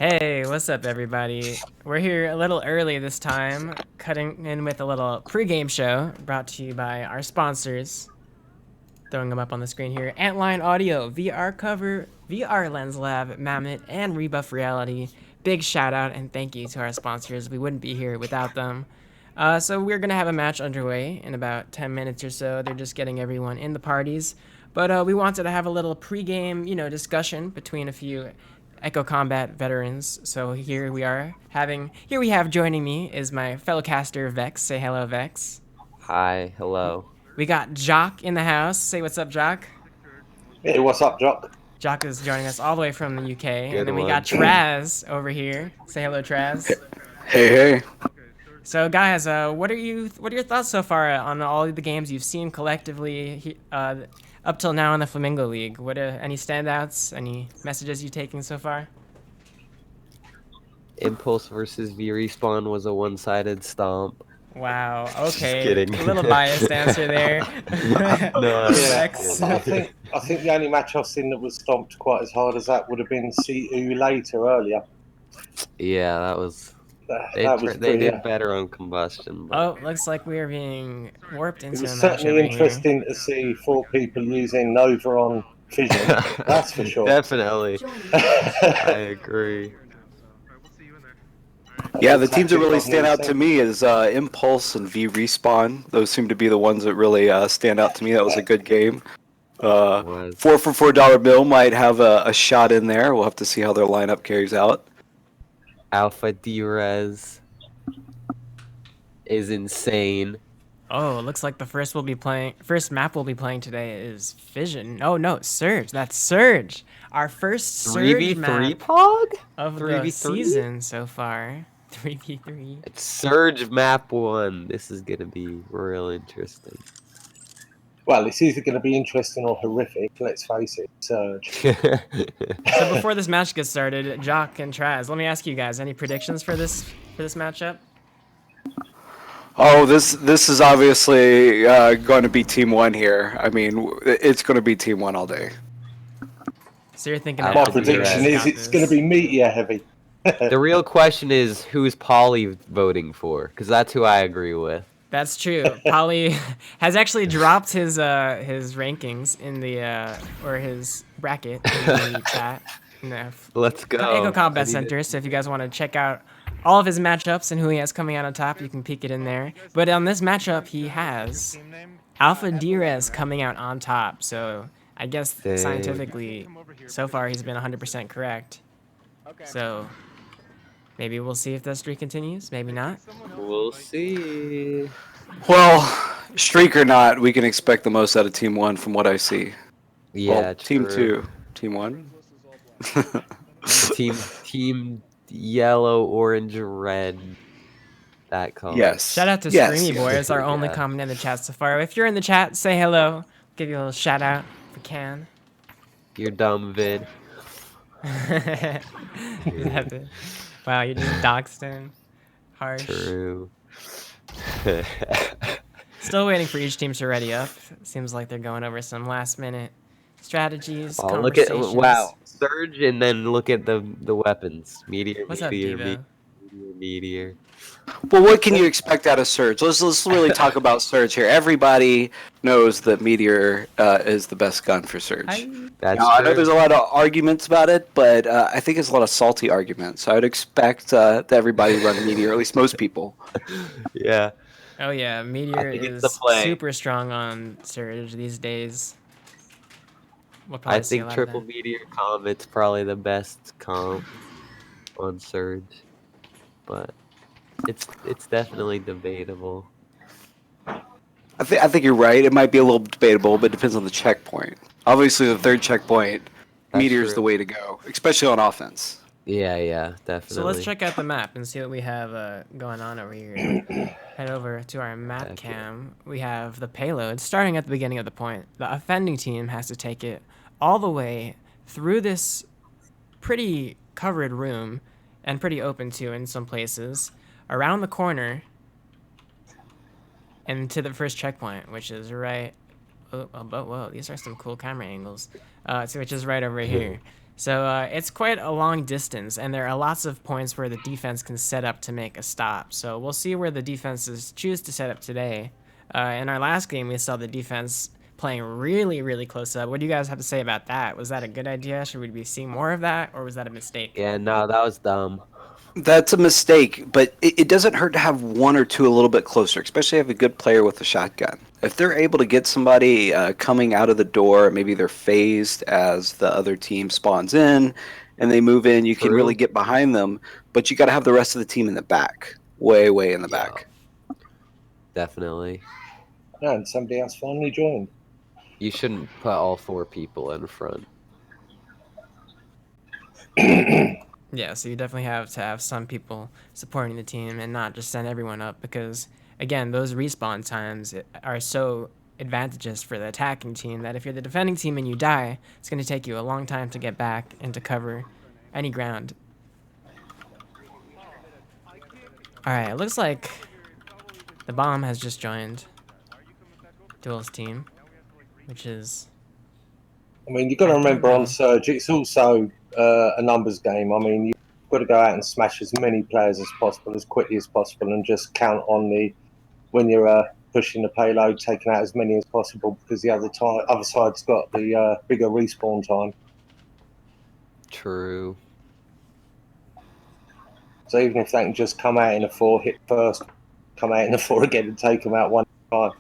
Hey, what's up, everybody? We're here a little early this time, cutting in with a little pregame show brought to you by our sponsors. Throwing them up on the screen here. Antline Audio, VR Cover, VR Lens Lab, Mammoth, and Rebuff Reality. Big shout out and thank you to our sponsors. We wouldn't be here without them. So we're going to have a match underway in about 10 minutes or so. They're just getting everyone in the parties. But we wanted to have a little pregame, discussion between a few Echo Combat veterans. So here we have joining me is my fellow caster Vex. Say hello, Vex. Hi, hello. We got Jock in the house. Say what's up, Jock. Hey, what's up, Jock? Jock is joining us all the way from the UK. Good And then we one. got Traz over here. Say hello, Traz. Hey. So guys, what are your thoughts so far on all of the games you've seen collectively up till now in the Flamingo League? What are any standouts? Any messages you've taken so far? Impulse versus V-Respawn was a one-sided stomp. Wow. Okay. kidding. A little biased answer there. No, Vex. I think the only match I've seen that was stomped quite as hard as that would have been C2 later earlier. Yeah, that was. They pretty, did better on combustion. But... Oh, looks like we are being warped into It was a match certainly over interesting to see 4 people using Nova on Fission. That's for sure. Definitely. I agree. Yeah, the teams that really stand out to me is Impulse and V-Respawn. Those seem to be the ones that really stand out to me. That was a good game. 4 for $4 bill might have a shot in there. We'll have to see how their lineup carries out. Alpha Derezz is insane. Oh, it looks like the first map we'll be playing today is Fission. Oh no, Surge. That's Surge. Our first Surge map 3v3 pog? of the 3v3? season so far. 3v3. It's Surge map 1. This is gonna be real interesting. Well, it's either going to be interesting or horrific, let's face it, Surge. So before this match gets started, Jock and Traz, let me ask you guys, any predictions for this matchup? Oh, this is obviously going to be Team 1 here. I mean, it's going to be Team 1 all day. So you're thinking My that prediction is it's going to be meteor heavy. The real question is who's Polly voting for? Because that's who I agree with. That's true. Polly has actually dropped his rankings in the or his bracket in the chat. Let's go. Echo Combat Center. So if you guys want to check out all of his matchups and who he has coming out on top, you can peek it in there. But on this matchup, he has Alpha Derezz coming out on top. So I guess scientifically, so far he's been 100% correct. So maybe we'll see if that streak continues. Maybe not. We'll see. Well, streak or not, we can expect the most out of Team 1 from what I see. Yeah, well, Team 2. Team 1? Team yellow, orange, red. That color. Yes. Shout out to Screamy Boy. It's our only comment in the chat so far. If you're in the chat, say hello. Give you a little shout out if we can. You're dumb, vid. Wow, you just doxed him. Harsh. True. Still waiting for each team to ready up. Seems like they're going over some last minute strategies. Oh, look at Surge, and then look at the weapons. Meteor, What's meteor, up, meteor. Well, what can you expect out of Surge? Let's really talk about Surge here. Everybody knows that Meteor is the best gun for Surge. That's now, I know there's a lot of arguments about it, but I think it's a lot of salty arguments. I would expect that everybody run Meteor, at least most people. Yeah. Oh yeah, Meteor is super strong on Surge these days. I think Triple Meteor Comet's probably the best comp on Surge, but it's definitely debatable. I think you're right. It might be a little debatable, but it depends on the checkpoint. Obviously, the third checkpoint, Meteor's the way to go, especially on offense. Yeah, definitely. So let's check out the map and see what we have going on over here. Head over to our map cam. We have the payload starting at the beginning of the point. The offending team has to take it all the way through this pretty covered room and pretty open too in some places, around the corner and to the first checkpoint, which is right whoa, these are some cool camera angles. Which is right over here. So it's quite a long distance, and there are lots of points where the defense can set up to make a stop. So we'll see where the defenses choose to set up today. In our last game, we saw the defense playing really, really close up. What do you guys have to say about that? Was that a good idea? Should we be seeing more of that, or was that a mistake? Yeah, no, that was dumb. That's a mistake, but it doesn't hurt to have one or two a little bit closer, especially if you have a good player with a shotgun. If they're able to get somebody coming out of the door, maybe they're phased as the other team spawns in and they move in, you can really get behind them, but you got to have the rest of the team in the back, way in the back. Definitely. Yeah, and somebody else finally joined. You shouldn't put all 4 people in front. Yeah, so you definitely have to have some people supporting the team and not just send everyone up because, again, those respawn times are so advantageous for the attacking team that if you're the defending team and you die, it's going to take you a long time to get back and to cover any ground. Alright, it looks like the bomb has just joined Duel's team, which is... I mean, you've got to remember on Surge, it's also a numbers game. I mean, you've got to go out and smash as many players as possible, as quickly as possible, and just count on when you're pushing the payload, taking out as many as possible, because the other side's got the bigger respawn time. True. So even if they can just come out in a 4, hit first, come out in a 4 again and take them out one time,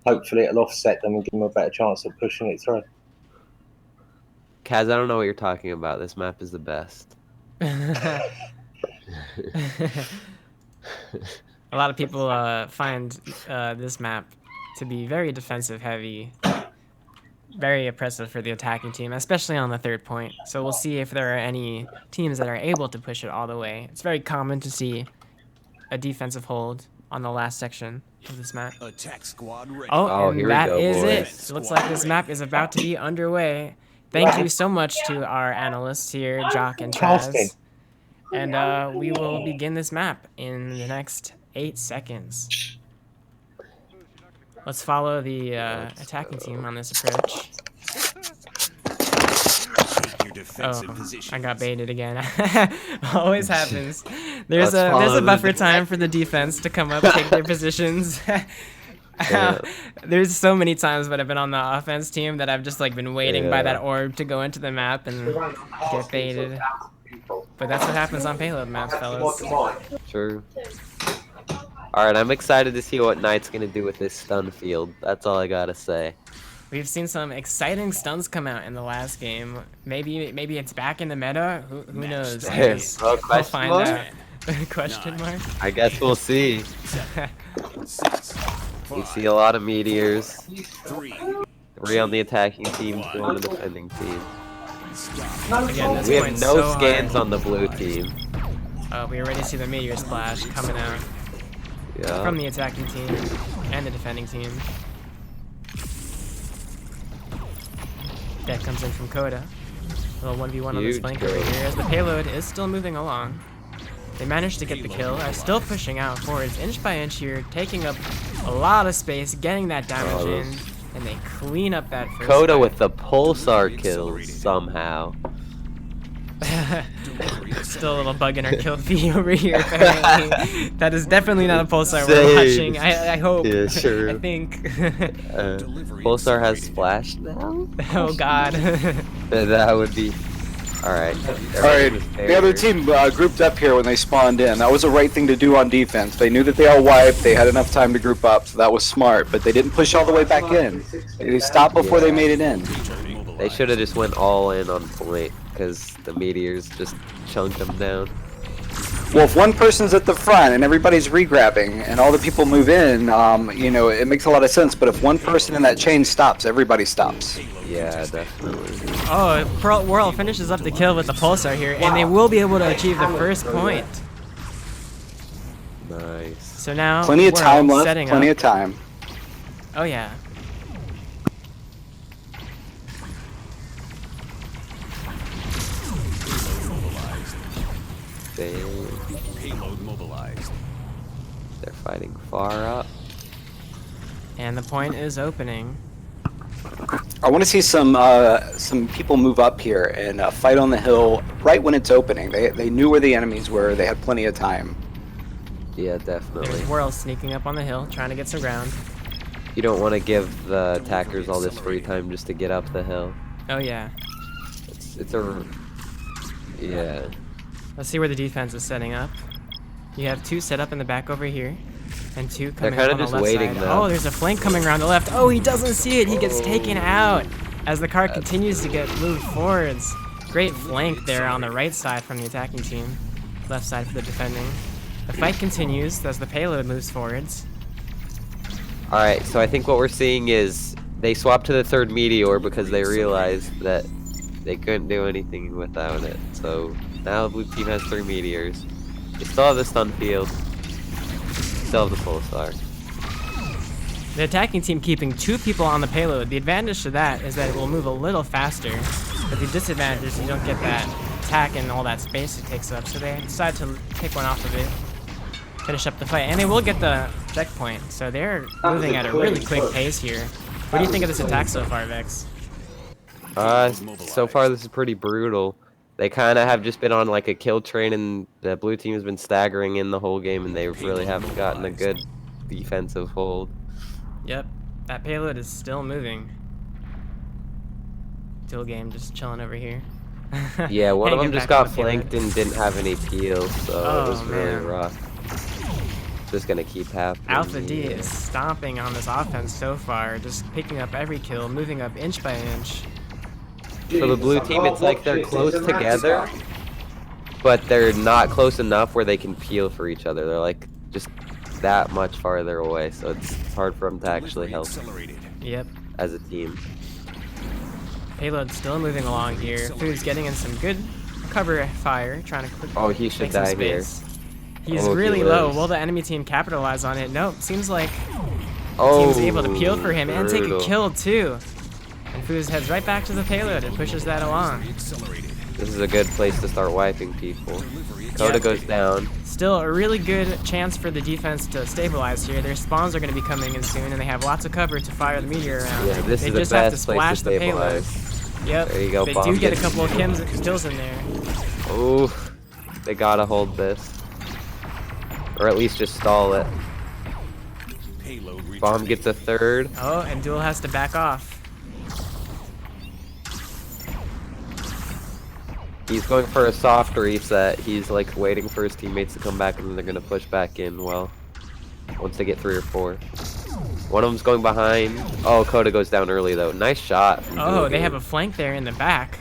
hopefully it'll offset them and give them a better chance of pushing it through. Kaz, I don't know what you're talking about. This map is the best. A lot of people find this map to be very defensive heavy, very oppressive for the attacking team, especially on the 3rd point. So we'll see if there are any teams that are able to push it all the way. It's very common to see a defensive hold on the last section of this map. Attack squad ready. Oh, and here we that go, is boys. it. It looks like this map is about to be underway. Thank you so much to our analysts here, Jock and Taz. And we will begin this map in the next 8 seconds. Let's follow the attacking team on this approach. I got baited again. Always happens. There's a buffer time for the defense to come up, take their positions. There's so many times when I've been on the offense team that I've just like been waiting by that orb to go into the map and get baited. But that's what happens on payload maps, fellas. True. Alright, I'm excited to see what Knight's gonna do with this stun field. That's all I gotta say. We've seen some exciting stuns come out in the last game. Maybe it's back in the meta. Who knows? We'll find out. Question mark? I guess we'll see. We see a lot of meteors. 3 on the attacking team, 2 on the defending team. Again, we have no scans on the blue team. We already see the meteor splash coming out from the attacking team and the defending team. That comes in from Coda. A little 1v1 on this flank over here as the payload is still moving along. They managed to get the kill, are still pushing out forwards inch by inch here, taking up a lot of space, getting that damage in, and they clean up that first Coda fight. with the pulsar kills somehow. Still a little bug in our kill feed over here, apparently. That is definitely not a pulsar we're watching, I hope. Yeah, sure. I think. Pulsar has splash now? Oh god. That would be... Alright. The other team grouped up here when they spawned in. That was the right thing to do on defense. They knew that they all wiped, they had enough time to group up, so that was smart, but they didn't push all the way back in. They stopped before they made it in. They should have just went all in on point, because the meteors just chunked them down. Well, if one person's at the front and everybody's regrabbing and all the people move in, you know, it makes a lot of sense. But if one person in that chain stops, everybody stops. Yeah, definitely. Oh, Pearl Whirl finishes up the kill with the pulsar here, and they will be able to achieve the first point. Nice. So now, Plenty of time left, setting plenty up. of time. Oh yeah. Payload mobilized. They're fighting far up. And the point is opening. I want to see some people move up here and fight on the hill right when it's opening. They knew where the enemies were. They had plenty of time. Yeah, definitely. There's Whirl sneaking up on the hill, trying to get some ground. You don't want to give the attackers all this free time just to get up the hill. Oh yeah. It's a... Yeah. Let's see where the defense is setting up. You have 2 set up in the back over here, and 2 coming kinda up on just the left waiting, side. though. Oh, there's a flank coming around the left. Oh, he doesn't see it. He gets taken out as the car continues to get moved forwards. Great flank there on the right side from the attacking team. Left side for the defending. The fight continues as the payload moves forwards. Alright, so I think what we're seeing is they swapped to the 3rd meteor because they realized that they couldn't do anything without it. So now the blue team has 3 meteors. They still have the stun field. Still have the pulsar. The attacking team keeping 2 people on the payload. The advantage to that is that it will move a little faster, but the disadvantage is you don't get that attack and all that space it takes up. So they decide to take one off of it, finish up the fight, and they will get the checkpoint. So they're moving at a really quick pace here. What do you think of this attack so far, Vex? So far this is pretty brutal. They kind of have just been on like a kill train, and the blue team has been staggering in the whole game, and they really haven't gotten a good defensive hold. Yep, that payload is still moving. Dual game just chilling over here. Yeah, one of them Hanging just back on got the payload. flanked and didn't have any peel, so it was really man. rough. It's just gonna keep happening. Alpha D is stomping on this offense so far, just picking up every kill, moving up inch by inch. So the blue team, it's like they're close together, but they're not close enough where they can peel for each other. They're like just that much farther away, so it's hard for them to actually help Yep. as a team. Payload still moving along here. Food's getting in some good cover fire, trying to quick Oh, he should make some die here. space. He's Oh, he really low. lives. Will the enemy team capitalize on it? Nope. Seems like Oh, team's able to peel for him and take a brutal. kill too. And Foos heads right back to the payload and pushes that along. This is a good place to start wiping people. Coda goes down. Still a really good chance for the defense to stabilize here. Their spawns are going to be coming in soon, and they have lots of cover to fire the meteor around. Yeah, this they is the just have to best place splash to the payload. stabilize. Yep. There you go, They bomb do get a gets- couple of kills in there. Ooh, they gotta hold this. Or at least just stall it. Bomb gets a 3rd. Oh, and Duel has to back off. He's going for a soft reset. He's like waiting for his teammates to come back, and then they're gonna push back in. Well, once they get 3 or 4. One of them's going behind. Oh, Coda goes down early though. Nice shot. from Oh, Dual they have Game. a flank there in the back,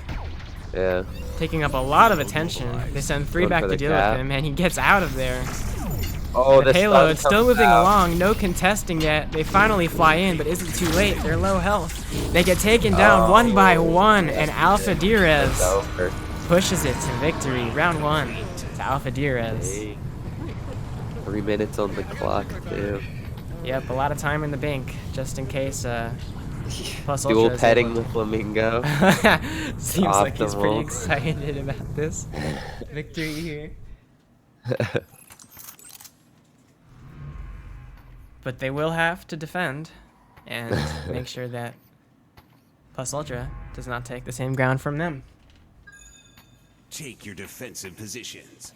Yeah. taking up a lot of attention. They send 3 Going back for to the deal cap. with him, and he gets out of there. Oh, The payload stun still comes moving out. along, no contesting yet. They finally fly in, but is it too late? They're low health. They get taken down one by one, and Alpha It's Derezz over. pushes it to victory. Round 1 to Alpha Derezz. Hey. 3 minutes on the clock too. Yep, a lot of time in the bank, just in case Plus Dual Ultra is petting able the flamingo. Seems like he's pretty Optimal. excited about this victory here. But they will have to defend and make sure that Plus Ultra does not take the same ground from them. Take your defensive positions.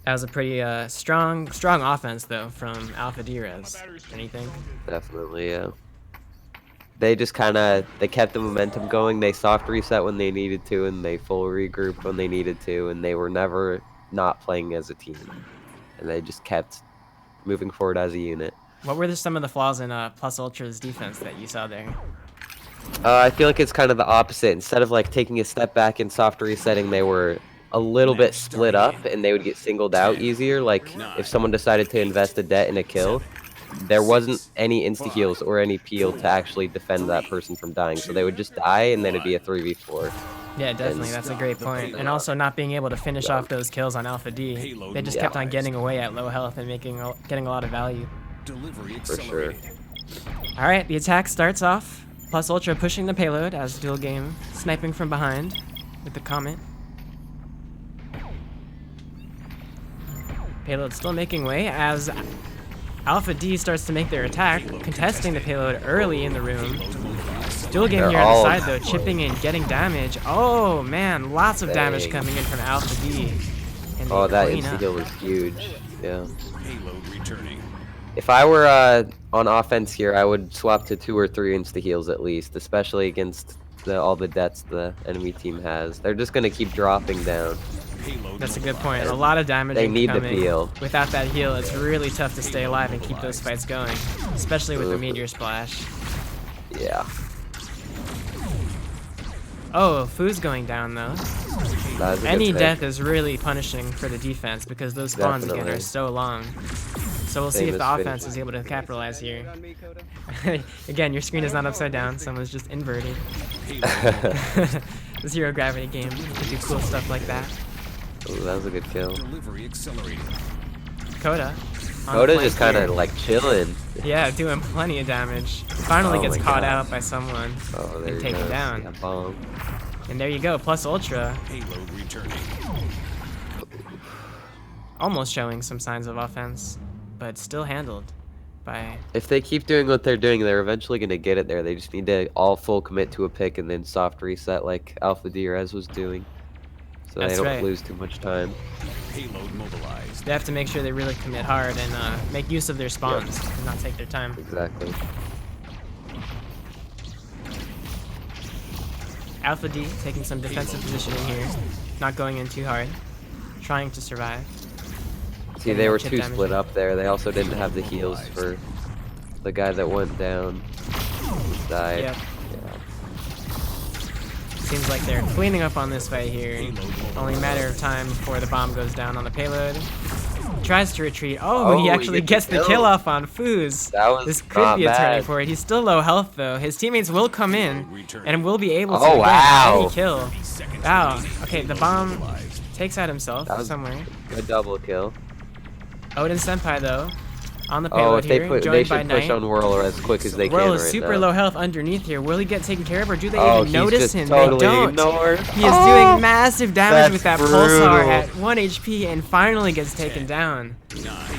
That was a pretty strong offense though from Alpha Derezz. Anything? Definitely, yeah. They just they kept the momentum going. They soft reset when they needed to, and they full regrouped when they needed to, and they were never not playing as a team. And they just kept moving forward as a unit. What were some of the flaws in Plus Ultra's defense that you saw there? I feel like it's kind of the opposite. Instead of like taking a step back and soft resetting, they were a little bit split up, and they would get singled out easier. Like if someone decided to invest a det in a kill, there wasn't any insta heals or any peel to actually defend that person from dying. So they would just die, and then it'd be a 3v4. Yeah, definitely. That's a great point. And also not being able to finish off those kills on Alpha D. They just kept on getting away at low health and getting a lot of value. Delivery For sure. accelerated. All right, the attack starts off. Plus Ultra pushing the payload as Dual Game sniping from behind with the Comet. Payload still making way as Alpha D starts to make their attack, contesting the payload early in the room. Dual game They're here on the all- side though, chipping in, getting damage. Oh man, lots of damage Dang. coming in from Alpha D. And they Oh, that clean up. insta-kill was huge. Yeah. Payload returning. If I were on offense here, I would swap to 2 or 3 insta-heals at least, especially against all the deaths the enemy team has. They're just gonna keep dropping down. Payload That's a good point. And A lot of damage they need the incoming. heal. Without that heal, it's really tough to stay alive and keep those fights going, especially with the meteor splash. Yeah. Oh, Fu's going down though. That was a Any good pick. death is really punishing for the defense because those spawns again Definitely. are so long. So we'll see if Famous the offense finish. is able to capitalize here. Again, your screen is not upside down. Someone's just inverted. The zero gravity game. You can do cool stuff like that. Ooh, that was a good kill. Delivery accelerated. Coda. on the Coda's flank just kind here. of like chilling. Yeah, doing plenty of damage. Finally Oh gets my caught God. out by someone Oh, there and he taken goes. down. Yeah, bomb. And there you go, plus Ultra. Payload returning. Almost showing some signs of offense, but still handled by... If they keep doing what they're doing, they're eventually going to get it there. They just need to all full commit to a pick and then soft reset like Alpha Derezz was doing. So That's they don't right. lose too much time. Payload mobilized. They have to make sure they really commit hard and make use of their spawns and not take their time. Exactly. Alpha D taking some defensive positioning here, not going in too hard, trying to survive. See, Getting they that were chip too damage. split up there. They also didn't have the heals for the guy that went down. Just died. Yep. Yeah. Seems like they're cleaning up on this fight here. Only a matter of time before the bomb goes down on the payload. Tries to retreat. Oh, he he actually gets gets the the kill. kill off on Fooz. That was This could not be a turning bad. point. He's still low health though. His teammates will come in and will be able to Oh, get wow. any kill. Wow. Okay, the bomb takes out himself That was somewhere. Good double kill. Odin Senpai though, on the Oh, payload if they here, put, they joined by should push Knight. on Whirler as quick as they Whirl can is right super now. low health underneath here. Will he get taken care of, or do they Oh, even he's notice just him? totally They don't. ignored. He is Oh, doing massive damage with that that's pulsar brutal. at 1 HP and finally gets taken down.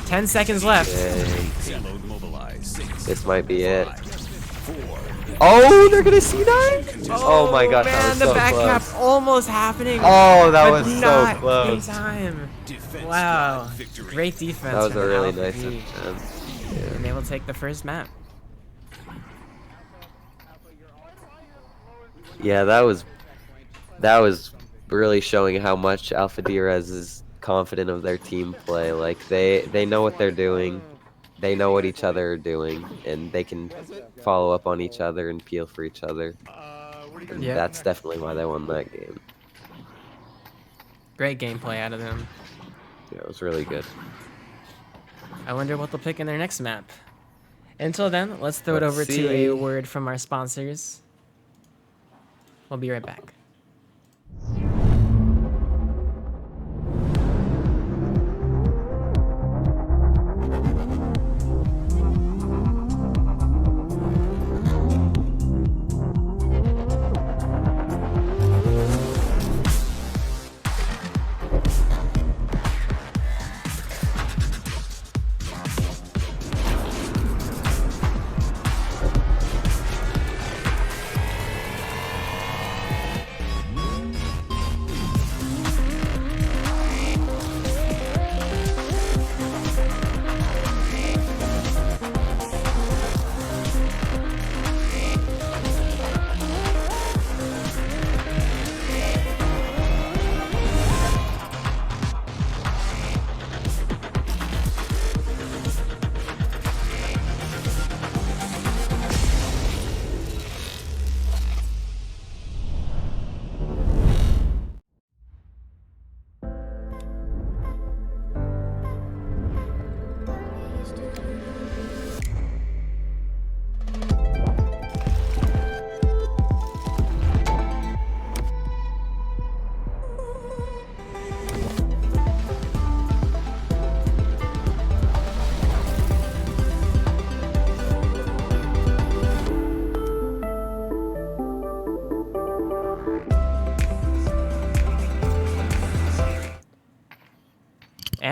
10 seconds left. Dang. Payload mobilized. 6, This might be it. 4. Oh, they're gonna C9? Oh my gosh, man, that was the so back close. cap almost happening. Oh, that but was so not in close. time. Defense Wow, drive victory. great defense. That was from a really Alpha nice D. attempt. And they will take the first map. Yeah, that was really showing how much Alpha Derezz is confident of their team play. Like they know what they're doing, they know what each other are doing, and they can follow up on each other and peel for each other. And Yep. that's definitely why they won that game. Great gameplay out of them. Yeah, it was really good. I wonder what they'll pick in their next map. Until then, let's throw it Let's over to see. a word from our sponsors. We'll be right back.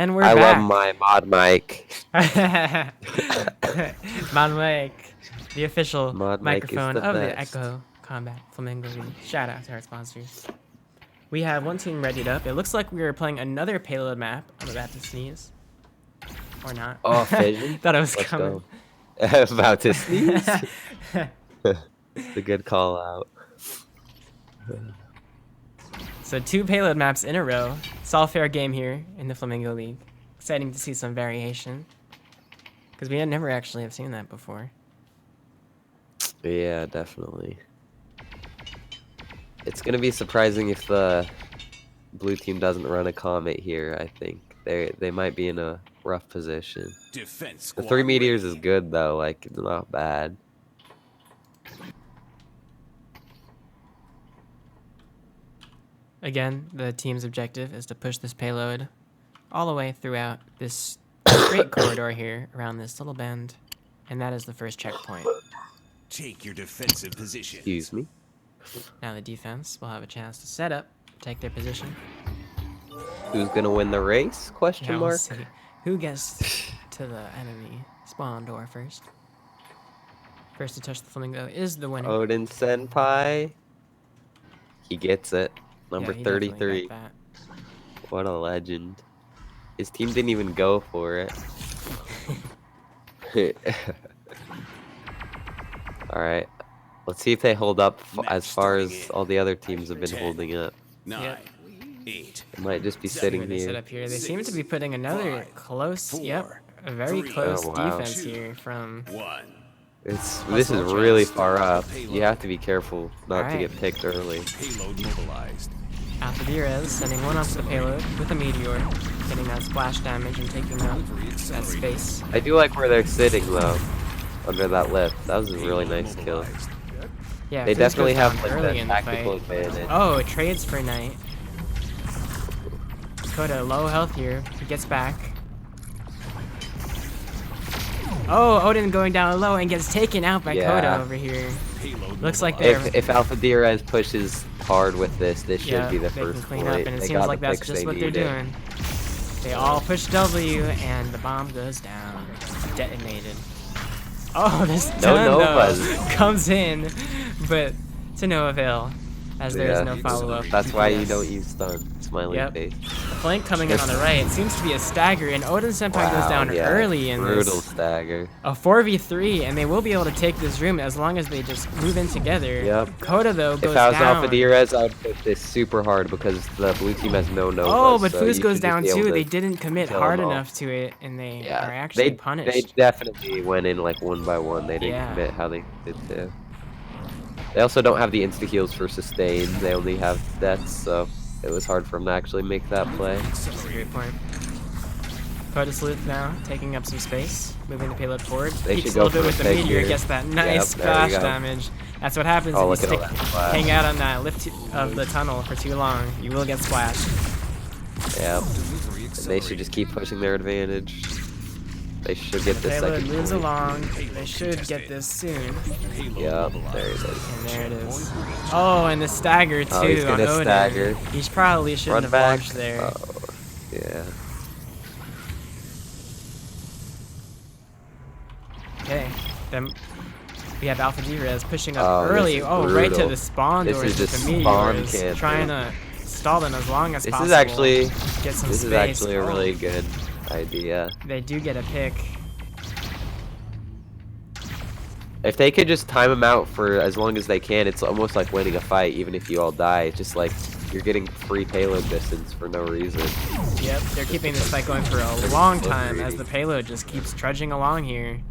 And we're I back. love my mod mic. Mod mic, the official Mod mic is microphone the of the best. Echo Combat Flamingo League. Shout out to our sponsors. We have one team readied up. It looks like we are playing another payload map. I'm about to sneeze. Or not. Oh, Fission. Thought I was Let's coming. go. About to sneeze. It's a good call out. So 2 payload maps in a row. It's all fair game here in the Flamingo League. Exciting to see some variation. Because we had never actually have seen that before. Yeah, definitely. It's gonna be surprising if the blue team doesn't run a comet here. I think they might be in a rough position. Defense The squad 3 meteors ready. is good though. Like it's not bad. Again, the team's objective is to push this payload all the way throughout this great corridor here around this little bend. And that is the first checkpoint. Take your defensive position. Excuse me. Now the defense will have a chance to set up, take their position. Who's gonna win the race? Question Now we'll mark. see who gets to the enemy spawn door first. First to touch the flamingo is the winner. Odin Senpai. He gets it. Number Yeah, he definitely got 33. that. What a legend. His team didn't even go for it. Alright. Let's see if they hold up as far as all the other teams have been holding up. 9, Yep. 8, It might just be Seven. sitting Where they set here. up here. They seem to be putting another five, close, four, yep, a very three, close Oh, wow. defense here from 1. This is really far up. You have to be careful not to get picked early. Payload mobilized. Alpha Derezz sending one onto the payload with a meteor, getting that splash damage and taking up that space. I do like where they're sitting though, under that lift. That was a really Payload nice kill. mobilized. Yeah, They Fizz definitely goes have down like early the in the tactical fight. advantage. Oh, it trades for Knight. Dakota low health here. He gets back. Oh, Odin going down low and gets taken out by Coda Yeah. over here. Payload Looks like mobilized. they're If Alpha Derezz pushes hard with this should yeah, be the they first can clean point. up, and it They seems got like the that's picks just they what they're needed. doing. They all push W, and the bomb goes down. Detonated. Oh, this No stun though Novas. comes in, but to no avail, as there is Yeah. no follow-up. That's why you Yes. don't use stun. Smiley Yep. face. The flank coming in on the right. It seems to be a stagger, and Odin Senpai goes down yeah. early in Brutal this. stagger. A 4v3, and they will be able to take this room as long as they just move in together. Yep. Coda, though, goes If I was down. Alpha Derezz, I would push this super hard because the blue team has no Novas. Oh, but so Fuz you goes should just down be able too. to They didn't commit kill hard them all. enough to it, and they Yeah, are actually they punished. definitely went in like one by one. They didn't Yeah. commit how they did too. They also don't have the insta heals for sustain. They only have deaths, so it was hard for them to actually make that play. That's a great point. Coda Sleuth now taking up some space, moving the payload forward. They Peeks should a little go bit for with a the pick meteor, here. gets that nice Yep, there splash you go. damage. That's what happens Oh, if you look at all that splash. hang out on that lift of the tunnel for too long. You will get splashed. Yep. And they should just keep pushing their advantage. They should get The this payload second moves point. along. They should get this soon. Payload Yep, mobilized. there it is. And there it is. Oh, and the stagger too Oh, he's on gonna Odin. stagger. He probably shouldn't Run have back. launched there. Oh, yeah. Okay, then we have Alpha Derezz pushing up Oh, this early. is Oh, right to brutal. the spawn This doors is with just the meteor spawn is camping. trying to stall them as long as This possible. is actually get some this space. is actually a Oh, really good idea. They do get a pick. If they could just time them out for as long as they can, it's almost like winning a fight, even if you all die. It's just like you're getting free payload distance for no reason. Yep, they're keeping this fight going for a long time as the payload just keeps trudging along here.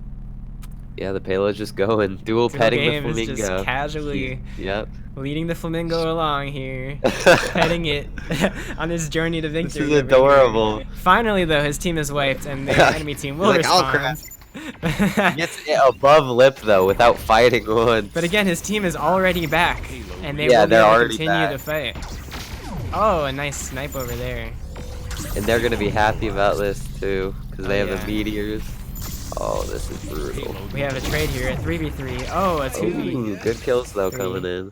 Yeah, the payload's just going. Dual Dual petting the game is flamingo. just casually Yep. leading the flamingo along here, petting it on his journey to victory. This is over here. adorable. Finally, though, his team is wiped, and the enemy team will Like, oh, respond. Gets it above lip though without fighting once. But again, his team is already back, and they Yeah, will be they're able to already continue back. to fight. Oh, a nice snipe over there. And they're gonna be happy about this too, because they Oh, have yeah. the meteors. Oh, this is brutal. We have a trade here at 3v3. Oh, a 2v. Ooh, good kills though Three. coming in.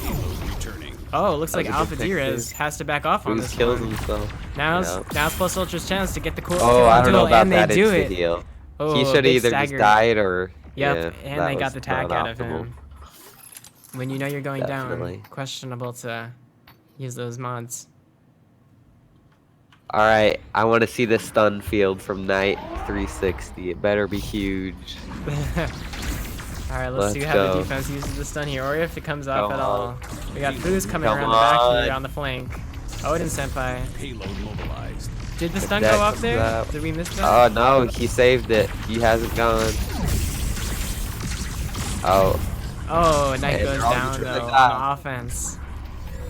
Payload returning. Oh, it looks like That was a Alpha good pick, Derezz too. has to back off on Boost this kills one. himself. Now's Plus Ultra's chance to get the core. Oh, I don't know duel, about and that they do insta it. heal. Oh, He a should have big either stagger. just died or Yep, yeah, and that they got was the tag not out of optimal. him. When you know you're going Definitely. down, questionable to use those mods. All right, I want to see the stun field from Knight 360. It better be huge. Alright, let's see Let's how the go. defense uses the stun here, or if it comes off Come at on. all. We got Foos coming Come around the back on. here on the flank. Odin Senpai. Payload mobilized. Did the stun That go off comes there? out. Did we miss that? Oh no, he saved it. He hasn't gone. Oh, Oh, Knight Hey, goes they're all down just gonna though die. on the offense.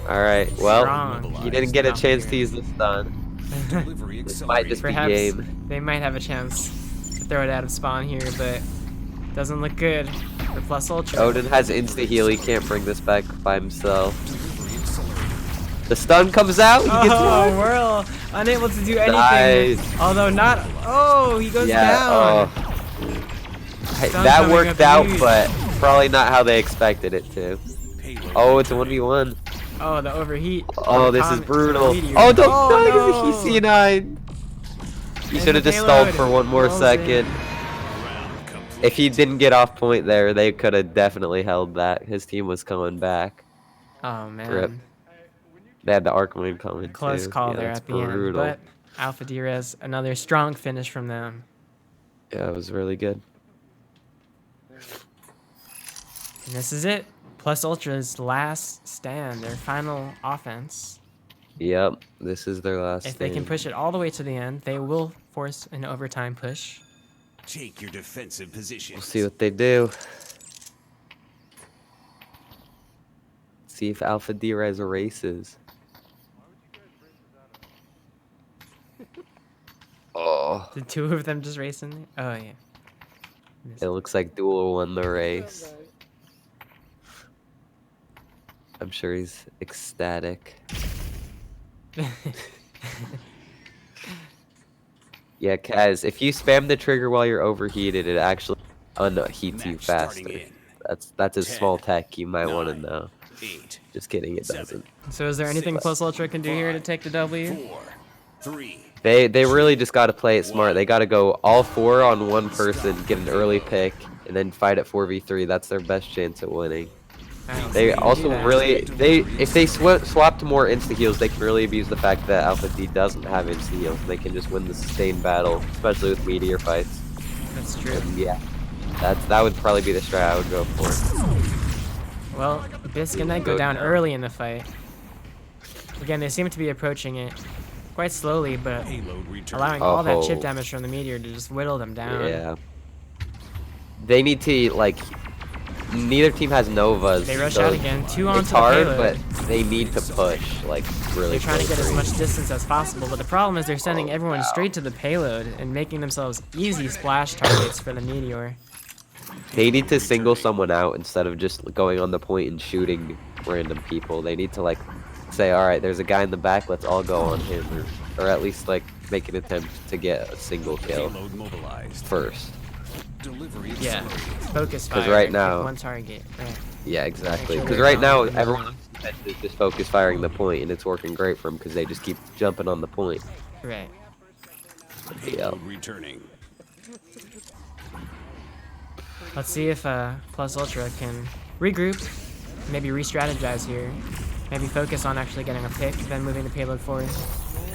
all right. Well, Strong. he didn't get a chance to use the stun. Delivery This might accelerated. just be Perhaps game. they might have a chance to throw it out of spawn here, but doesn't look good for Plus Ultra. Odin has insta heal. He can't bring this back by himself. Delivery accelerated. The stun comes out. He gets Oh, one. Whirl! Unable to do anything. Nice. Although not. Oh, he goes Yeah. down. Hey, Stun that coming worked up out, huge. but probably not how they expected it to. Payload Oh, it's a 1v1. Oh, the overheat. Oh, this is Comet- brutal. meteor. Oh, don't Oh, die no. because he's C9. He And should have the just stalled payload for one more rolls second. in. round complete. If he didn't get off point there, they could have definitely held that. His team was coming back. Oh man. Rip. They had the Archwing coming Close too. call Yeah, there that's at the end, brutal. but Alpha Derezz, another strong finish from them. Yeah, it was really good. And this is it. Plus Ultra's last stand, their final offense. Yep, this is their last If they can stand. push it all the way to the end, they will force an overtime push. Take your defensive position. We'll see what they do. See if Alpha Derezz races. Oh, The two of them just racing. Oh yeah. it looks like Duel won the race. I'm sure he's ecstatic. Yeah, Kaz, if you spam the trigger while you're overheated, it actually unheats you Match starting faster. in. That's a 10, small tech you might want to 9, know. 8, Just kidding, it 7, doesn't. So is there anything Six, Plus Ultra can do here to 5, take the W? 4, 3. They really just got to play it smart. They got to go all four on one person, get an early pick, and then fight at 4v3. That's their best chance at winning. I don't They see also that. really if they swap to more insta heals, they can really abuse the fact that Alpha D doesn't have insta heals. They can just win the sustained battle, especially with meteor fights. That's true. And yeah, that would probably be the strat I would go for. Well, Bisc and Knight go down early in the fight. Again, they seem to be approaching it quite slowly, but Payload return. allowing all that chip Oh. damage from the meteor to just whittle them down. Yeah. They need to like. Neither team has Novas. They rush so out again, two onto It's the hard, payload. but they need to push like really. They're trying to get as close. much distance as possible, but the problem is they're sending everyone wow. straight to the payload and making themselves easy splash targets for the meteor. They need to single someone out instead of just going on the point and shooting random people. They need to like say, all right, there's a guy in the back, let's all go on him, or at least like make an attempt to get a single kill Payload mobilized. first. Delivery Yeah, accelerated. focus 'Cause fire. right pick now- one target. Right. Yeah, exactly. sure Because they're right now going. everyone is just focus firing the point, and it's working great for them because they just keep jumping on the point. Right. Payload returning. Let's see if Plus Ultra can regroup, maybe re-strategize here, maybe focus on actually getting a pick, then moving the payload forward.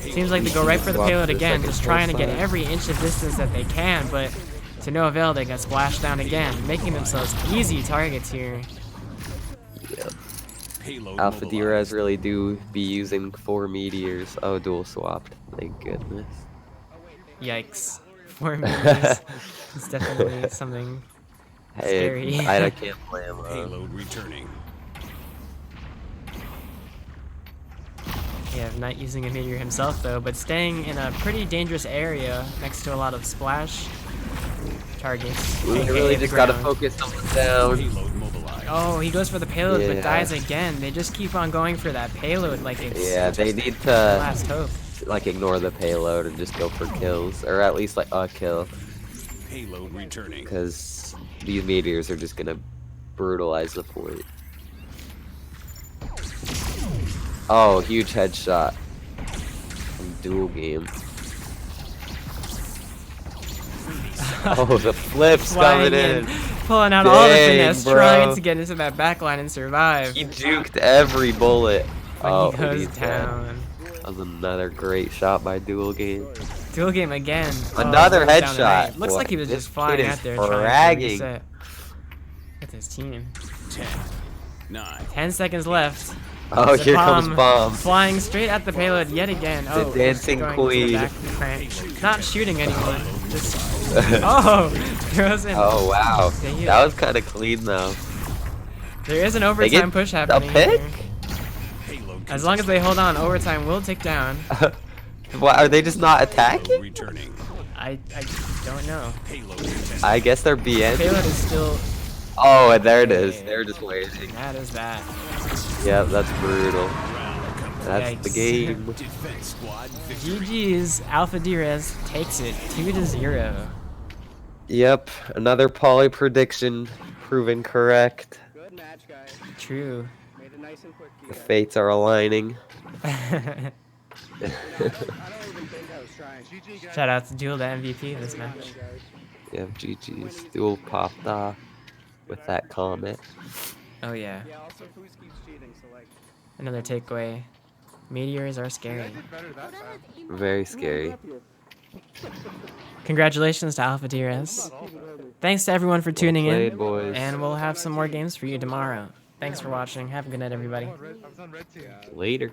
Seems like they go right for the Swap payload for the again, second just trying to get full side. every inch of distance that they can, but to no avail, they get splashed down again, making themselves easy targets here. Yep. Payload Alpha mobilized. Derezz really do be using 4 meteors. Oh, dual swapped. Thank goodness. Yikes. 4 meters. It's definitely something Hey, scary. I can't blame him. Payload returning. We have Knight using a meteor himself though, but staying in a pretty dangerous area next to a lot of splash targets. We aka really the just gotta ground. focus someone down. Payload mobilized. Oh, he goes for the payload but Yeah. dies again. They just keep on going for that payload like it's Yeah, they need the to last hope. like ignore the payload and just go for kills, or at least like a kill, Payload returning. because these meteors are just gonna brutalize the point. Oh, huge headshot. From dual game. Oh, the flips Flying coming in. pulling out all the Dang, finesse, bro. trying to get into that backline and survive. He juked every bullet. But Oh, he goes he's dead. down. That was another great shot by dual game. Dual game again. Another goes down headshot. tonight. Looks Boy, like he was this just flying kid out is there trying to fragging. reset with his team. 10, 9, 10 seconds left. Oh, here comes Zapom Bomb. flying straight at the payload yet again. The Oh, dancing going to the queen. back crank. Not shooting anyone. Just oh, throws in. Oh, wow. They heal. That was kind of clean, though. There is an They overtime get push a happening. pick? Here. payload As long as they hold on, overtime will tick down. What, are they just not attacking? returning. I don't know. Payload returning. I guess they're BN. Payload is still. Oh, and there it is. They're just waiting. That is that. Yep, that's brutal. That's the Yikes. game. Defense squad victory. GG's Alpha Derezz takes it 2-0. Yep, another poly prediction proven correct. Good match, guys. True. Made it nice and quick. The fates are aligning. I don't even think I was trying. Shout out to Duel, the MVP this match. Yep, GG's. Duel popped off with that comment. Oh yeah. Yeah, also Foos keeps cheating, so like. Another takeaway. Meteors are scary. Very scary. Congratulations to Alpha Derezz. Thanks to everyone for tuning Played, in. boys. And we'll have some more games for you tomorrow. Thanks for watching. Have a good night, everybody. Later.